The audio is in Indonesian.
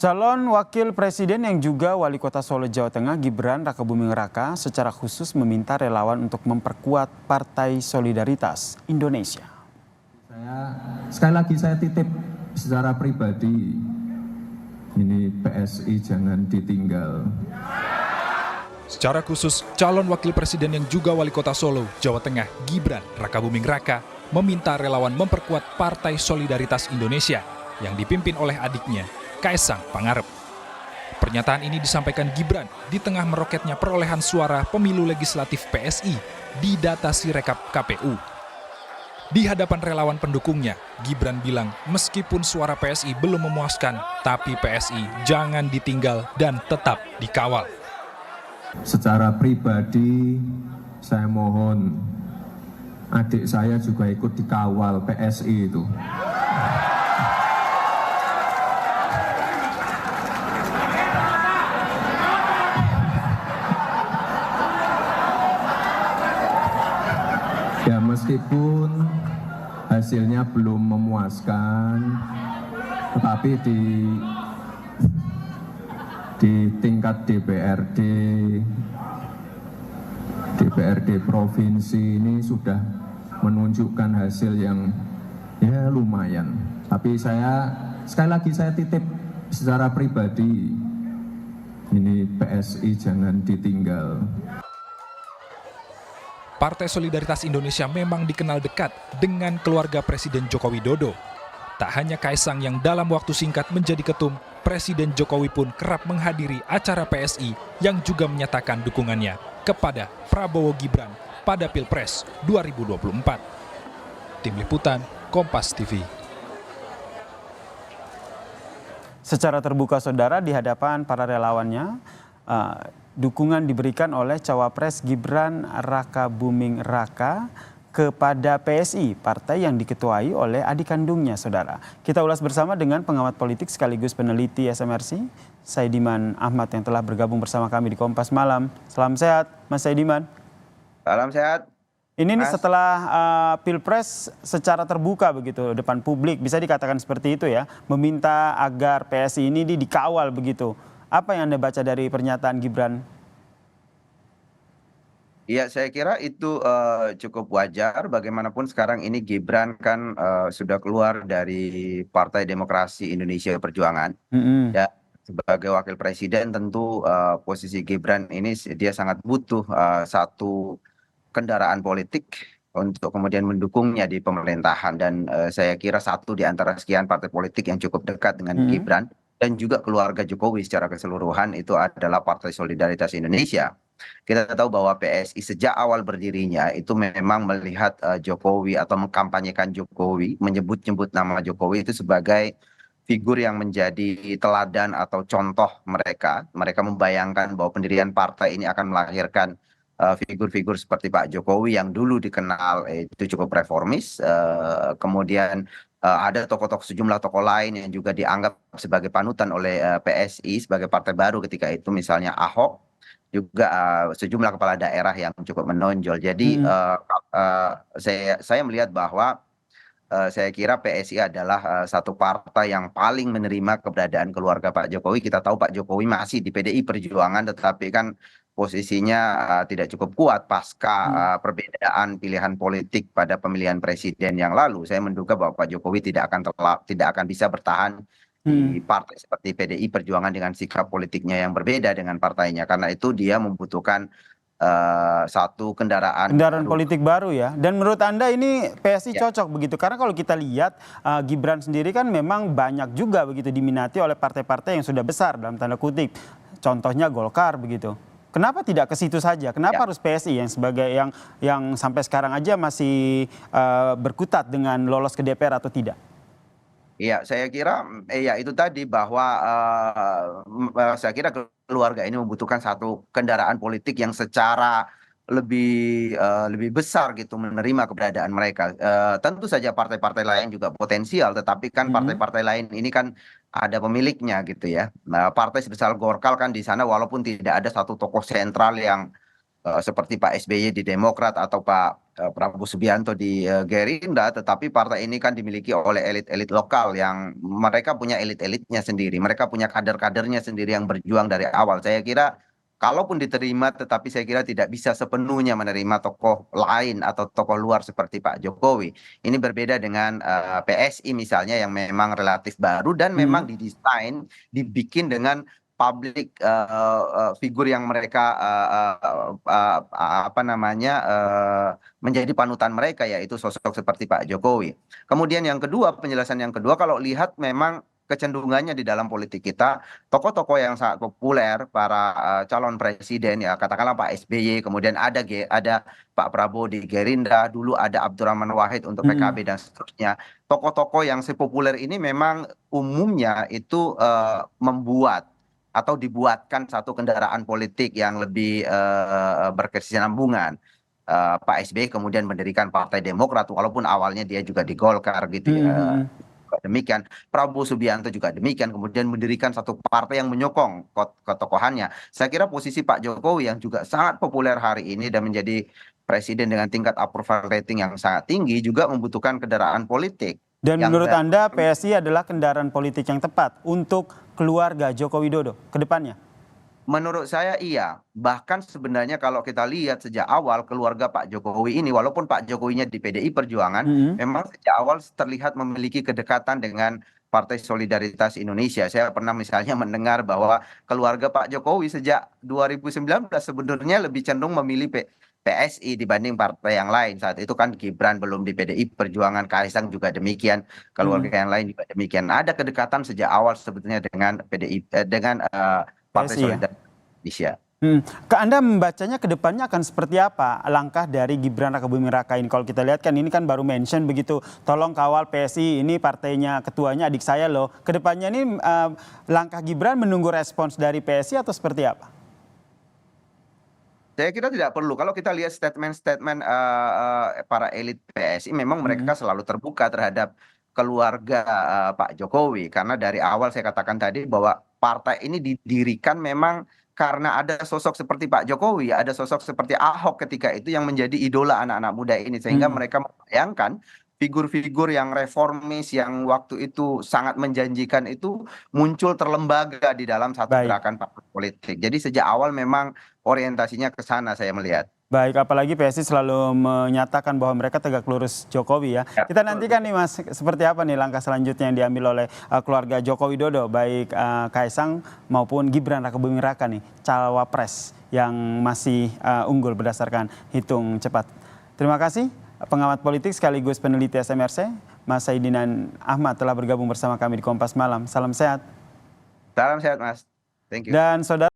Calon Wakil Presiden yang juga Wali Kota Solo, Jawa Tengah, Gibran Rakabuming Raka secara khusus meminta relawan untuk memperkuat Partai Solidaritas Indonesia. Sekali lagi saya titip secara pribadi, ini PSI jangan ditinggal. Secara khusus, calon Wakil Presiden yang juga Wali Kota Solo, Jawa Tengah, Gibran Rakabuming Raka meminta relawan memperkuat Partai Solidaritas Indonesia yang dipimpin oleh adiknya, Kaesang Pangarep. Pernyataan ini disampaikan Gibran di tengah meroketnya perolehan suara pemilu legislatif PSI di data Sirekap KPU. Di hadapan relawan pendukungnya, Gibran bilang meskipun suara PSI belum memuaskan, tapi PSI jangan ditinggal dan tetap dikawal. Secara pribadi, saya mohon adik saya juga ikut dikawal PSI itu. Ya meskipun hasilnya belum memuaskan, tetapi di tingkat DPRD provinsi ini sudah menunjukkan hasil yang ya lumayan. Tapi sekali lagi saya titip secara pribadi, ini PSI jangan ditinggal. Partai Solidaritas Indonesia memang dikenal dekat dengan keluarga Presiden Joko Widodo. Tak hanya Kaesang yang dalam waktu singkat menjadi ketum, Presiden Jokowi pun kerap menghadiri acara PSI yang juga menyatakan dukungannya kepada Prabowo Gibran pada Pilpres 2024. Tim Liputan, Kompas TV. Secara terbuka saudara di hadapan para relawannya, dukungan diberikan oleh Cawapres Gibran Rakabuming Raka kepada PSI, partai yang diketuai oleh adik kandungnya, saudara. Kita ulas bersama dengan pengamat politik sekaligus peneliti SMRC, Saidiman Ahmad yang telah bergabung bersama kami di Kompas Malam. Salam sehat, Mas Saidiman. Salam sehat. Ini nih setelah Pilpres secara terbuka begitu depan publik, bisa dikatakan seperti itu ya, meminta agar PSI ini dikawal begitu. Apa yang Anda baca dari pernyataan Gibran? Iya, saya kira itu cukup wajar. Bagaimanapun sekarang ini Gibran kan sudah keluar dari Partai Demokrasi Indonesia Perjuangan. Ya, sebagai wakil presiden tentu posisi Gibran ini dia sangat butuh satu kendaraan politik untuk kemudian mendukungnya di pemerintahan. Dan saya kira satu di antara sekian partai politik yang cukup dekat dengan Gibran dan juga keluarga Jokowi secara keseluruhan itu adalah Partai Solidaritas Indonesia. Kita tahu bahwa PSI sejak awal berdirinya itu memang melihat Jokowi atau mengkampanyekan Jokowi, menyebut-nyebut nama Jokowi itu sebagai figur yang menjadi teladan atau contoh mereka. Mereka membayangkan bahwa pendirian partai ini akan melahirkan figur-figur seperti Pak Jokowi yang dulu dikenal itu cukup reformis, kemudian ada sejumlah tokoh lain yang juga dianggap sebagai panutan oleh PSI sebagai partai baru ketika itu, misalnya Ahok, juga sejumlah kepala daerah yang cukup menonjol. Jadi saya melihat bahwa saya kira PSI adalah satu partai yang paling menerima keberadaan keluarga Pak Jokowi. Kita tahu Pak Jokowi masih di PDI Perjuangan, tetapi kan posisinya tidak cukup kuat pasca perbedaan pilihan politik pada pemilihan presiden yang lalu. Saya menduga bahwa Pak Jokowi tidak akan bisa bertahan di partai seperti PDI Perjuangan dengan sikap politiknya yang berbeda dengan partainya. Karena itu dia membutuhkan satu kendaraan politik baru ya. Dan menurut Anda ini PSI cocok begitu? Karena kalau kita lihat Gibran sendiri kan memang banyak juga begitu diminati oleh partai-partai yang sudah besar dalam tanda kutip. Contohnya Golkar begitu. Kenapa tidak ke situ saja? Kenapa harus PSI yang sebagai yang sampai sekarang aja masih berkutat dengan lolos ke DPR atau tidak? Iya, saya kira ya itu tadi bahwa saya kira keluarga ini membutuhkan satu kendaraan politik yang secara lebih besar gitu menerima keberadaan mereka. Tentu saja partai-partai lain juga potensial, tetapi kan partai-partai lain ini kan ada pemiliknya gitu ya. Nah, partai sebesar Golkar kan di sana walaupun tidak ada satu tokoh sentral yang seperti Pak SBY di Demokrat atau Pak Prabowo Subianto di Gerindra, tetapi partai ini kan dimiliki oleh elit-elit lokal yang mereka punya elit-elitnya sendiri, mereka punya kader-kadernya sendiri yang berjuang dari awal. Saya kira kalaupun diterima, tetapi saya kira tidak bisa sepenuhnya menerima tokoh lain atau tokoh luar seperti Pak Jokowi. Ini berbeda dengan PSI misalnya yang memang relatif baru dan memang didesain, dibikin dengan public figur yang mereka apa namanya menjadi panutan mereka, yaitu sosok seperti Pak Jokowi. Kemudian yang kedua, penjelasan yang kedua, kalau lihat memang kecenderungannya di dalam politik kita, tokoh-tokoh yang sangat populer, para calon presiden ya, katakanlah Pak SBY, kemudian ada Pak Prabowo di Gerindra, dulu ada Abdurrahman Wahid untuk PKB dan seterusnya. Tokoh-tokoh yang sepopuler ini memang umumnya itu membuat atau dibuatkan satu kendaraan politik yang lebih berkesinambungan. Pak SBY kemudian mendirikan Partai Demokrat, walaupun awalnya dia juga di Golkar gitu ya. Demikian Prabowo Subianto juga demikian, kemudian mendirikan satu partai yang menyokong ketokohannya. Saya kira posisi Pak Jokowi yang juga sangat populer hari ini dan menjadi presiden dengan tingkat approval rating yang sangat tinggi juga membutuhkan kendaraan politik. Dan menurut Anda PSI adalah kendaraan politik yang tepat untuk keluarga Joko Widodo ke depannya? Menurut saya iya. Bahkan sebenarnya kalau kita lihat sejak awal keluarga Pak Jokowi ini, walaupun Pak Jokowinya di PDI Perjuangan, memang sejak awal terlihat memiliki kedekatan dengan Partai Solidaritas Indonesia. Saya pernah misalnya mendengar bahwa keluarga Pak Jokowi sejak 2019 sebenarnya lebih cenderung memilih PSI dibanding partai yang lain. Saat itu kan Gibran belum di PDI Perjuangan, Kaisang juga demikian, keluarga yang lain juga demikian. Ada kedekatan sejak awal sebetulnya dengan Partai Solidaritas Indonesia. Ke Anda membacanya ke depannya akan seperti apa langkah dari Gibran Rakabuming Raka ini? Kalau kita lihat kan ini kan baru mention begitu, tolong kawal PSI, ini partainya ketuanya adik saya loh. Ke depannya ini langkah Gibran menunggu respons dari PSI atau seperti apa? Saya kira tidak perlu. Kalau kita lihat statement-statement para elit PSI, memang mereka selalu terbuka terhadap keluarga Pak Jokowi. Karena dari awal saya katakan tadi bahwa partai ini didirikan memang karena ada sosok seperti Pak Jokowi, ada sosok seperti Ahok ketika itu yang menjadi idola anak-anak muda ini. Sehingga mereka membayangkan figur-figur yang reformis yang waktu itu sangat menjanjikan itu muncul terlembaga di dalam satu gerakan partai politik. Jadi sejak awal memang orientasinya ke sana saya melihat. Baik, apalagi PSI selalu menyatakan bahwa mereka tegak lurus Jokowi ya. Kita nantikan nih Mas, seperti apa nih langkah selanjutnya yang diambil oleh keluarga Joko Widodo, baik Kaisang maupun Gibran Rakabuming Raka nih, cawapres yang masih unggul berdasarkan hitung cepat. Terima kasih pengamat politik sekaligus peneliti SMRC, Mas Saidinan Ahmad telah bergabung bersama kami di Kompas Malam. Salam sehat. Salam sehat Mas. Thank you. Dan saudara